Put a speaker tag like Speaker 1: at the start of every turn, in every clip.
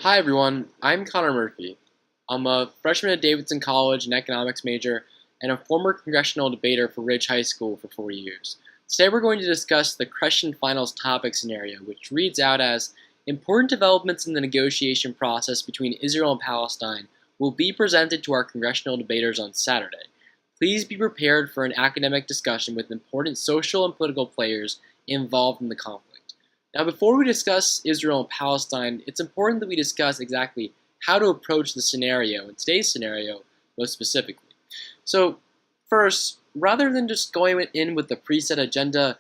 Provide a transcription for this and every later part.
Speaker 1: Hi everyone, I'm Connor Murphy. I'm a freshman at Davidson College, an economics major, and a former congressional debater for Ridge High School for 4 years. Today we're going to discuss the Crestian Finals topic scenario, which reads out as, important developments in the negotiation process between Israel and Palestine will be presented to our congressional debaters on Saturday. Please be prepared for an academic discussion with important social and political players involved in the conflict. Now, before we discuss Israel and Palestine, it's important that we discuss exactly how to approach the scenario, in today's scenario, most specifically. So, first, rather than just going in with the preset agenda,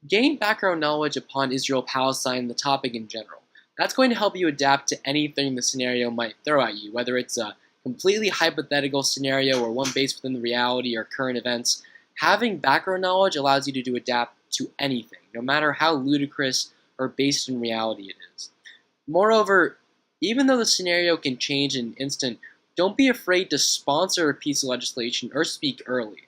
Speaker 1: gain background knowledge upon Israel-Palestine and the topic in general. That's going to help you adapt to anything the scenario might throw at you, whether it's a completely hypothetical scenario or one based within the reality or current events. Having background knowledge allows you to adapt to anything, no matter how ludicrous or based in reality it is. Moreover, even though the scenario can change in an instant, don't be afraid to sponsor a piece of legislation or speak early.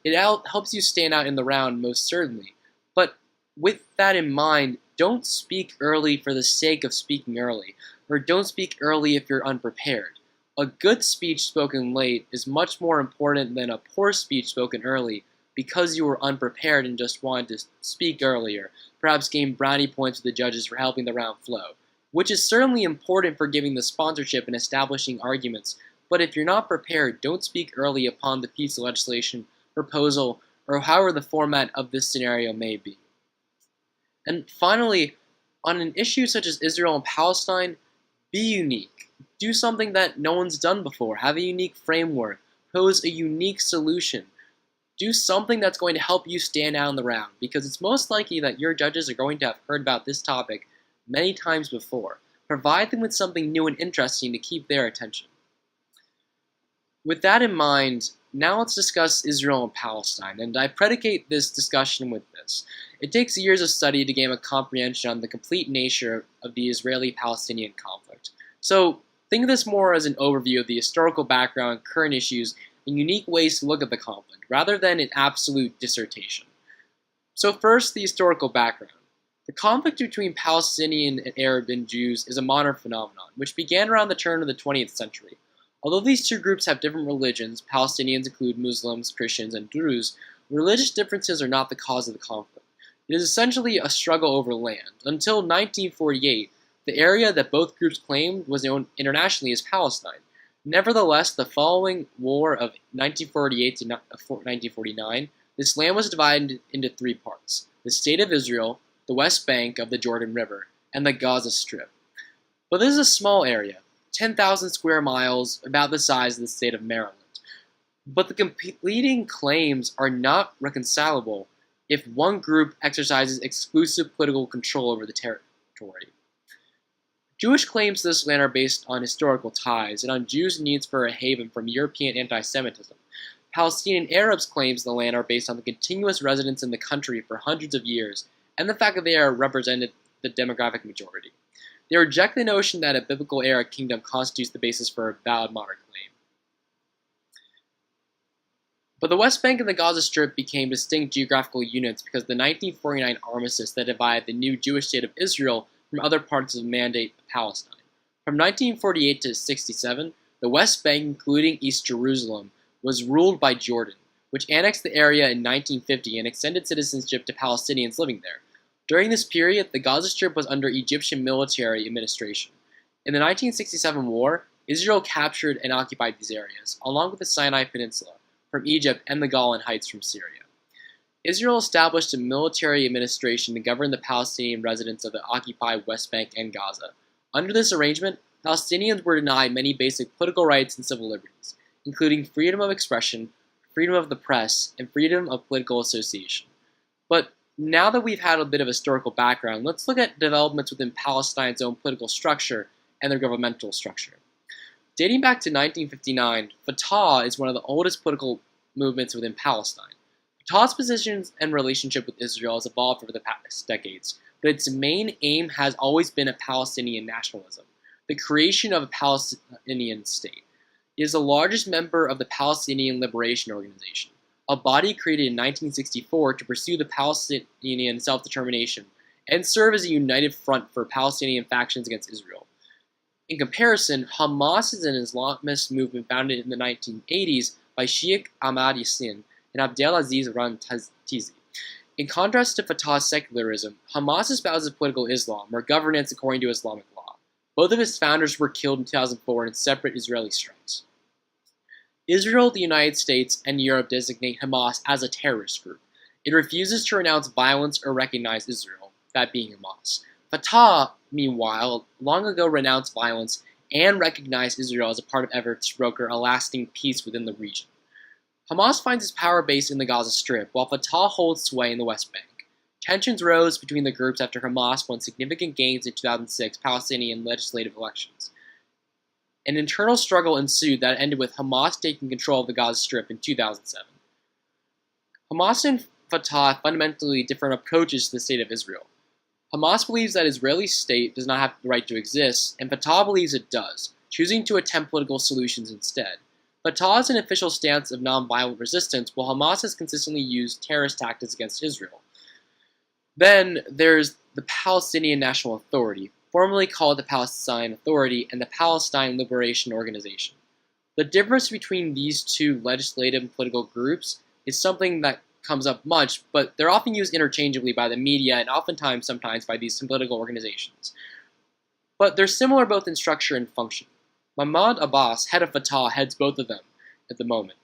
Speaker 1: It helps you stand out in the round, most certainly. But with that in mind, don't speak early for the sake of speaking early, or don't speak early if you're unprepared. A good speech spoken late is much more important than a poor speech spoken early, because you were unprepared and just wanted to speak earlier, perhaps gain brownie points with the judges for helping the round flow, which is certainly important for giving the sponsorship and establishing arguments, but if you're not prepared, don't speak early upon the piece of legislation, proposal, or however the format of this scenario may be. And finally, on an issue such as Israel and Palestine, be unique. Do something that no one's done before. Have a unique framework. Pose a unique solution. Do something that's going to help you stand out in the round, because it's most likely that your judges are going to have heard about this topic many times before. Provide them with something new and interesting to keep their attention. With that in mind, now let's discuss Israel and Palestine, and I predicate this discussion with this. It takes years of study to gain a comprehension on the complete nature of the Israeli-Palestinian conflict. So think of this more as an overview of the historical background, current issues, and unique ways to look at the conflict, rather than an absolute dissertation. So first, the historical background. The conflict between Palestinian and Arab and Jews is a modern phenomenon, which began around the turn of the 20th century. Although these two groups have different religions, Palestinians include Muslims, Christians, and Druze, religious differences are not the cause of the conflict. It is essentially a struggle over land. Until 1948, the area that both groups claimed was known internationally as Palestine. Nevertheless, the following war of 1948 to 1949, this land was divided into three parts: the State of Israel, the West Bank of the Jordan River, and the Gaza Strip. But this is a small area, 10,000 square miles, about the size of the state of Maryland. But the competing claims are not reconcilable if one group exercises exclusive political control over the territory. Jewish claims to this land are based on historical ties and on Jews' needs for a haven from European anti-Semitism. Palestinian Arabs' claims to the land are based on the continuous residence in the country for hundreds of years and the fact that they are represented the demographic majority. They reject the notion that a biblical-era kingdom constitutes the basis for a valid modern claim. But the West Bank and the Gaza Strip became distinct geographical units because of the 1949 armistice that divided the new Jewish state of Israel from other parts of the Mandate of Palestine. From 1948 to 1967, the West Bank, including East Jerusalem, was ruled by Jordan, which annexed the area in 1950 and extended citizenship to Palestinians living there. During this period, the Gaza Strip was under Egyptian military administration. In the 1967 war, Israel captured and occupied these areas, along with the Sinai Peninsula, from Egypt and the Golan Heights from Syria. Israel established a military administration to govern the Palestinian residents of the occupied West Bank and Gaza. Under this arrangement, Palestinians were denied many basic political rights and civil liberties, including freedom of expression, freedom of the press, and freedom of political association. But now that we've had a bit of historical background, let's look at developments within Palestine's own political structure and their governmental structure. Dating back to 1959, Fatah is one of the oldest political movements within Palestine. Fatah's positions and relationship with Israel has evolved over the past decades, but its main aim has always been a Palestinian nationalism, the creation of a Palestinian state. It is the largest member of the Palestinian Liberation Organization, a body created in 1964 to pursue the Palestinian self-determination and serve as a united front for Palestinian factions against Israel. In comparison, Hamas is an Islamist movement founded in the 1980s by Sheikh Ahmad Yassin and Abdelaziz Rantazi. In contrast to Fatah's secularism, Hamas espouses political Islam, or governance according to Islamic law. Both of its founders were killed in 2004 in separate Israeli strikes. Israel, the United States, and Europe designate Hamas as a terrorist group. It refuses to renounce violence or recognize Israel, that being Hamas. Fatah, meanwhile, long ago renounced violence and recognized Israel as a part of efforts to broker a lasting peace within the region. Hamas finds its power base in the Gaza Strip, while Fatah holds sway in the West Bank. Tensions rose between the groups after Hamas won significant gains in 2006 Palestinian legislative elections. An internal struggle ensued that ended with Hamas taking control of the Gaza Strip in 2007. Hamas and Fatah have fundamentally different approaches to the state of Israel. Hamas believes that Israeli state does not have the right to exist, and Fatah believes it does, choosing to attempt political solutions instead. Fatah has an official stance of nonviolent resistance, while Hamas has consistently used terrorist tactics against Israel. Then there's the Palestinian National Authority, formerly called the Palestine Authority, and the Palestine Liberation Organization. The difference between these two legislative and political groups is something that comes up much, but they're often used interchangeably by the media and sometimes by these political organizations. But they're similar both in structure and function. Mahmoud Abbas, head of Fatah, heads both of them at the moment.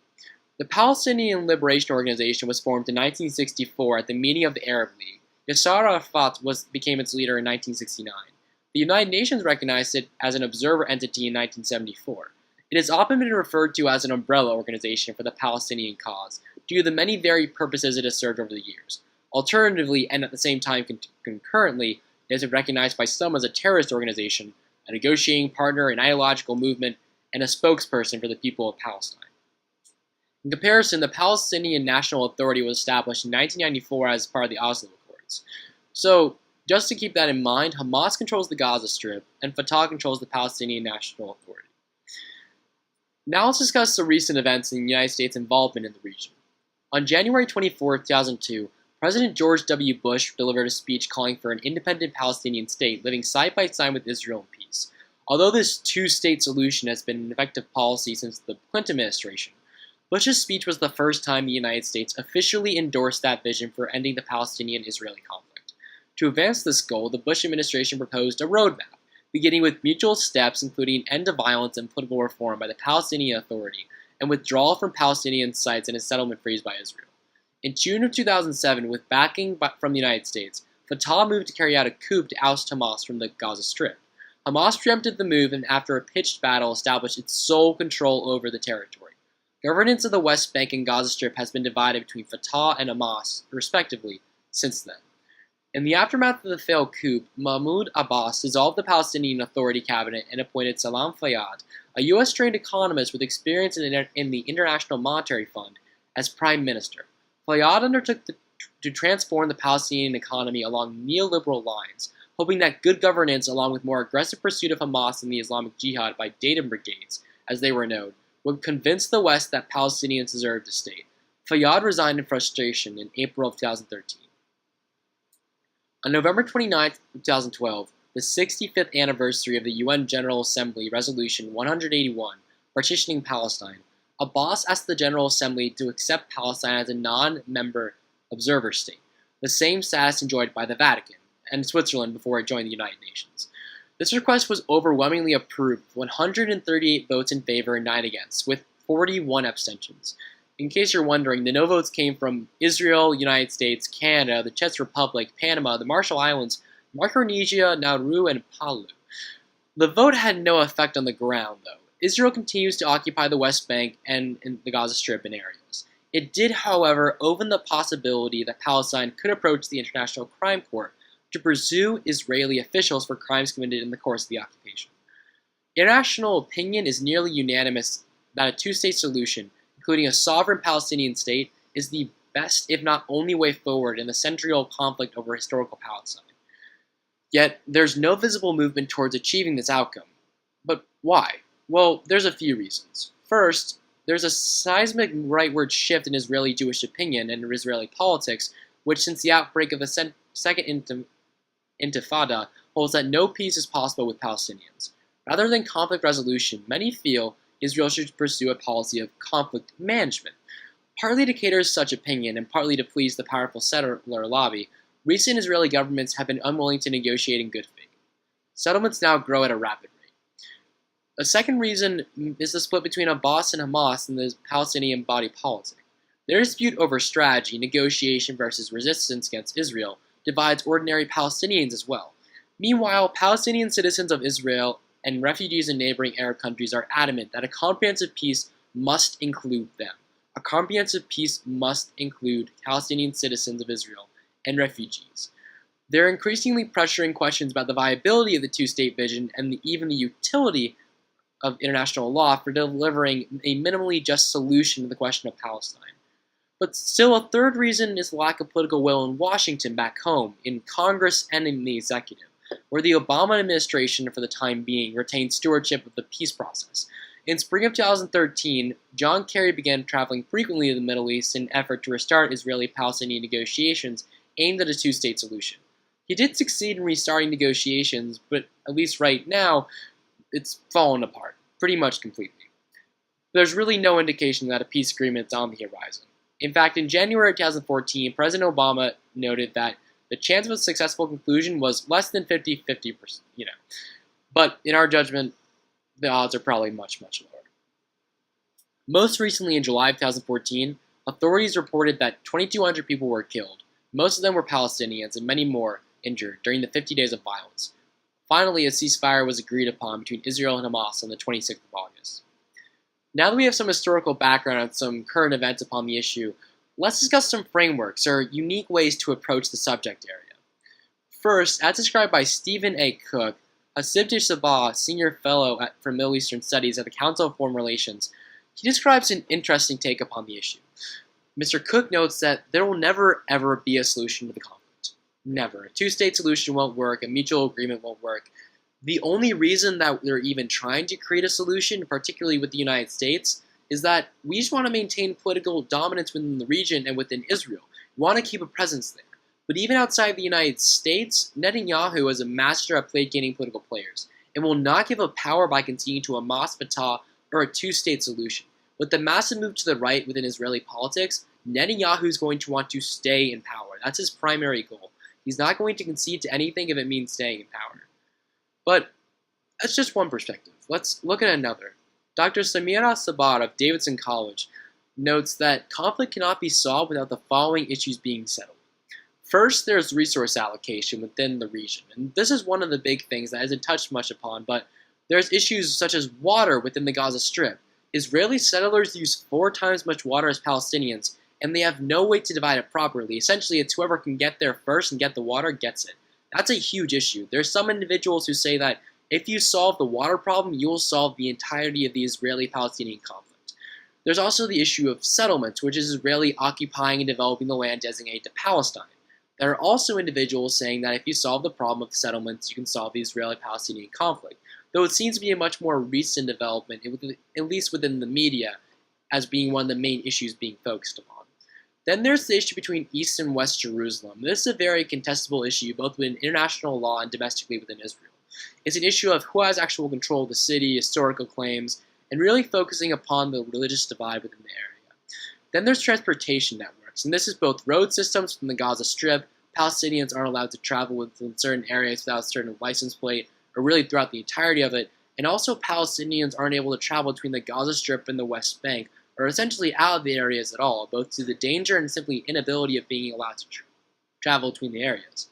Speaker 1: The Palestinian Liberation Organization was formed in 1964 at the meeting of the Arab League. Yasser Arafat became its leader in 1969. The United Nations recognized it as an observer entity in 1974. It has often been referred to as an umbrella organization for the Palestinian cause, due to the many varied purposes it has served over the years. Alternatively, and at the same time concurrently, it is recognized by some as a terrorist organization, a negotiating partner, an ideological movement, and a spokesperson for the people of Palestine. In comparison, the Palestinian National Authority was established in 1994 as part of the Oslo Accords. So, just to keep that in mind, Hamas controls the Gaza Strip, and Fatah controls the Palestinian National Authority. Now let's discuss the recent events in the United States' involvement in the region. On January 24, 2002, President George W. Bush delivered a speech calling for an independent Palestinian state living side by side with Israel in peace. Although this two-state solution has been an effective policy since the Clinton administration, Bush's speech was the first time the United States officially endorsed that vision for ending the Palestinian-Israeli conflict. To advance this goal, the Bush administration proposed a roadmap, beginning with mutual steps including end to violence and political reform by the Palestinian Authority, and withdrawal from Palestinian sites and a settlement freeze by Israel. In June of 2007, with backing from the United States, Fatah moved to carry out a coup to oust Hamas from the Gaza Strip. Hamas preempted the move and, after a pitched battle, established its sole control over the territory. Governance of the West Bank and Gaza Strip has been divided between Fatah and Hamas, respectively, since then. In the aftermath of the failed coup, Mahmoud Abbas dissolved the Palestinian Authority cabinet and appointed Salam Fayyad, a U.S.-trained economist with experience in the International Monetary Fund, as prime minister. Fayyad undertook to transform the Palestinian economy along neoliberal lines, hoping that good governance, along with more aggressive pursuit of Hamas and the Islamic Jihad by Dayton brigades, as they were known, would convince the West that Palestinians deserved a state. Fayyad resigned in frustration in April of 2013. On November 29, 2012, the 65th anniversary of the UN General Assembly Resolution 181, partitioning Palestine, Abbas asked the General Assembly to accept Palestine as a non-member observer state, the same status enjoyed by the Vatican and Switzerland before it joined the United Nations. This request was overwhelmingly approved, 138 votes in favor and 9 against, with 41 abstentions. In case you're wondering, the no votes came from Israel, United States, Canada, the Czech Republic, Panama, the Marshall Islands, Micronesia, Nauru, and Palau. The vote had no effect on the ground, though. Israel continues to occupy the West Bank and the Gaza Strip in areas. It did, however, open the possibility that Palestine could approach the International Crime Court to pursue Israeli officials for crimes committed in the course of the occupation. International opinion is nearly unanimous that a two-state solution, including a sovereign Palestinian state, is the best, if not only, way forward in the century-old conflict over historical Palestine. Yet, there's no visible movement towards achieving this outcome. But why? Well, there's a few reasons. First, there's a seismic rightward shift in Israeli Jewish opinion and Israeli politics, which since the outbreak of the Second Intifada holds that no peace is possible with Palestinians. Rather than conflict resolution, many feel Israel should pursue a policy of conflict management. Partly to cater to such opinion and partly to please the powerful settler lobby, recent Israeli governments have been unwilling to negotiate in good faith. Settlements now grow at a rapid rate. A second reason is the split between Abbas and Hamas in the Palestinian body politic. Their dispute over strategy, negotiation versus resistance against Israel, divides ordinary Palestinians as well. Meanwhile, Palestinian citizens of Israel and refugees in neighboring Arab countries are adamant that a comprehensive peace must include them. A comprehensive peace must include Palestinian citizens of Israel and refugees. They're increasingly pressuring questions about the viability of the two-state vision and even the utility of international law for delivering a minimally just solution to the question of Palestine. But still, a third reason is the lack of political will in Washington back home, in Congress and in the executive, where the Obama administration, for the time being, retained stewardship of the peace process. In spring of 2013, John Kerry began traveling frequently to the Middle East in an effort to restart Israeli-Palestinian negotiations aimed at a two-state solution. He did succeed in restarting negotiations, but at least right now, it's fallen apart, pretty much completely. There's really no indication that a peace agreement is on the horizon. In fact, in January 2014, President Obama noted that the chance of a successful conclusion was less than 50-50%, But in our judgment, the odds are probably much, much lower. Most recently, in July of 2014, authorities reported that 2,200 people were killed. Most of them were Palestinians and many more injured during the 50 days of violence. Finally, a ceasefire was agreed upon between Israel and Hamas on the 26th of August. Now that we have some historical background and some current events upon the issue, let's discuss some frameworks or unique ways to approach the subject area. First, as described by Stephen A. Cook, a Sivtei Sabah senior fellow for Middle Eastern Studies at the Council of Foreign Relations, he describes an interesting take upon the issue. Mr. Cook notes that there will never ever be a solution to the conflict. Never. A two-state solution won't work, a mutual agreement won't work. The only reason that they're even trying to create a solution, particularly with the United States, is that we just want to maintain political dominance within the region and within Israel. We want to keep a presence there. But even outside the United States, Netanyahu is a master at plate-gaining political players and will not give up power by conceding to a Hamas, Fatah, or a two-state solution. With the massive move to the right within Israeli politics, Netanyahu is going to want to stay in power. That's his primary goal. He's not going to concede to anything if it means staying in power. But that's just one perspective. Let's look at another. Dr. Samira Sabar of Davidson College notes that conflict cannot be solved without the following issues being settled. First, there's resource allocation within the region, and this is one of the big things that isn't touched much upon, but there's issues such as water within the Gaza Strip. Israeli settlers use 4 times as much water as Palestinians, and they have no way to divide it properly. Essentially, it's whoever can get there first and get the water gets it. That's a huge issue. There's some individuals who say that if you solve the water problem, you will solve the entirety of the Israeli-Palestinian conflict. There's also the issue of settlements, which is Israeli occupying and developing the land designated to Palestine. There are also individuals saying that if you solve the problem of settlements, you can solve the Israeli-Palestinian conflict, though it seems to be a much more recent development, at least within the media, as being one of the main issues being focused upon. Then there's the issue between East and West Jerusalem. This is a very contestable issue, both within international law and domestically within Israel. It's an issue of who has actual control of the city, historical claims, and really focusing upon the religious divide within the area. Then there's transportation networks, and this is both road systems from the Gaza Strip. Palestinians aren't allowed to travel within certain areas without a certain license plate, or really throughout the entirety of it, and also Palestinians aren't able to travel between the Gaza Strip and the West Bank, or essentially out of the areas at all, both to the danger and simply inability of being allowed to travel between the areas.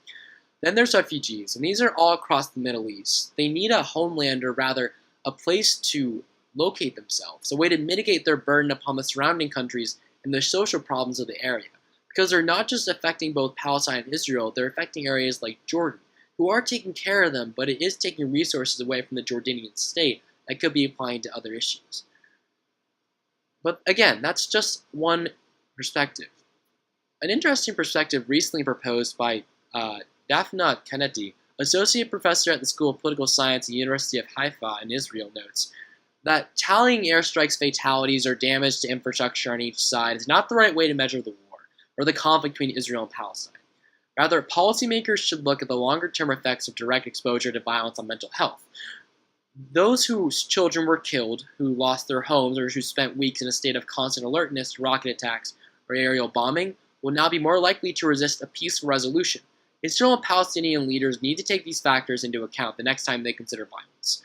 Speaker 1: Then there's refugees, and these are all across the Middle East. They need a homeland, or rather, a place to locate themselves, a way to mitigate their burden upon the surrounding countries and the social problems of the area. Because they're not just affecting both Palestine and Israel, they're affecting areas like Jordan, who are taking care of them, but it is taking resources away from the Jordanian state that could be applying to other issues. But again, that's just one perspective. An interesting perspective recently proposed by Daphna Kaneti, associate professor at the School of Political Science at the University of Haifa in Israel, notes that tallying airstrikes, fatalities, or damage to infrastructure on each side is not the right way to measure the war or the conflict between Israel and Palestine. Rather, policymakers should look at the longer-term effects of direct exposure to violence on mental health. Those whose children were killed, who lost their homes, or who spent weeks in a state of constant alertness to rocket attacks or aerial bombing will now be more likely to resist a peaceful resolution. Israel and Palestinian leaders need to take these factors into account the next time they consider violence.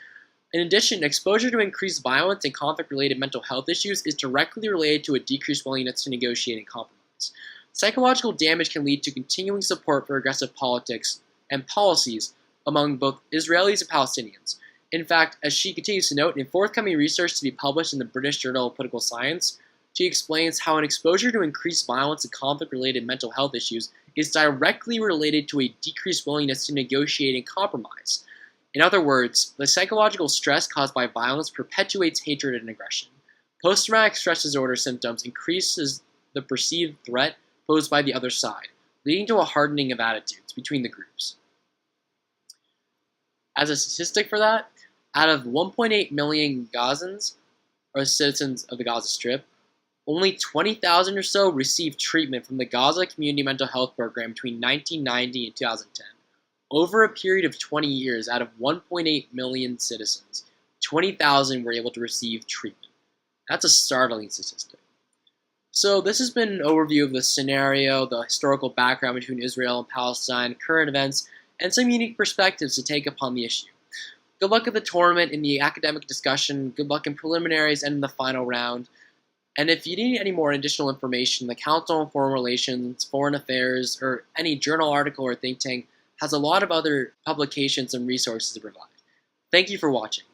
Speaker 1: In addition, exposure to increased violence and conflict-related mental health issues is directly related to a decreased willingness to negotiate and compromise. Psychological damage can lead to continuing support for aggressive politics and policies among both Israelis and Palestinians. In fact, as she continues to note, in forthcoming research to be published in the British Journal of Political Science, she explains how an exposure to increased violence and conflict-related mental health issues is directly related to a decreased willingness to negotiate and compromise. In other words, the psychological stress caused by violence perpetuates hatred and aggression. Post-traumatic stress disorder symptoms increases the perceived threat posed by the other side, leading to a hardening of attitudes between the groups. As a statistic for that, out of 1.8 million Gazans, or citizens of the Gaza Strip, only 20,000 or so received treatment from the Gaza Community Mental Health Program between 1990 and 2010. Over a period of 20 years, out of 1.8 million citizens, 20,000 were able to receive treatment. That's a startling statistic. So this has been an overview of the scenario, the historical background between Israel and Palestine, current events, and some unique perspectives to take upon the issue. Good luck at the tournament, in the academic discussion, good luck in preliminaries and in the final round. And if you need any more additional information, the Council on Foreign Relations, Foreign Affairs, or any journal article or think tank has a lot of other publications and resources to provide. Thank you for watching.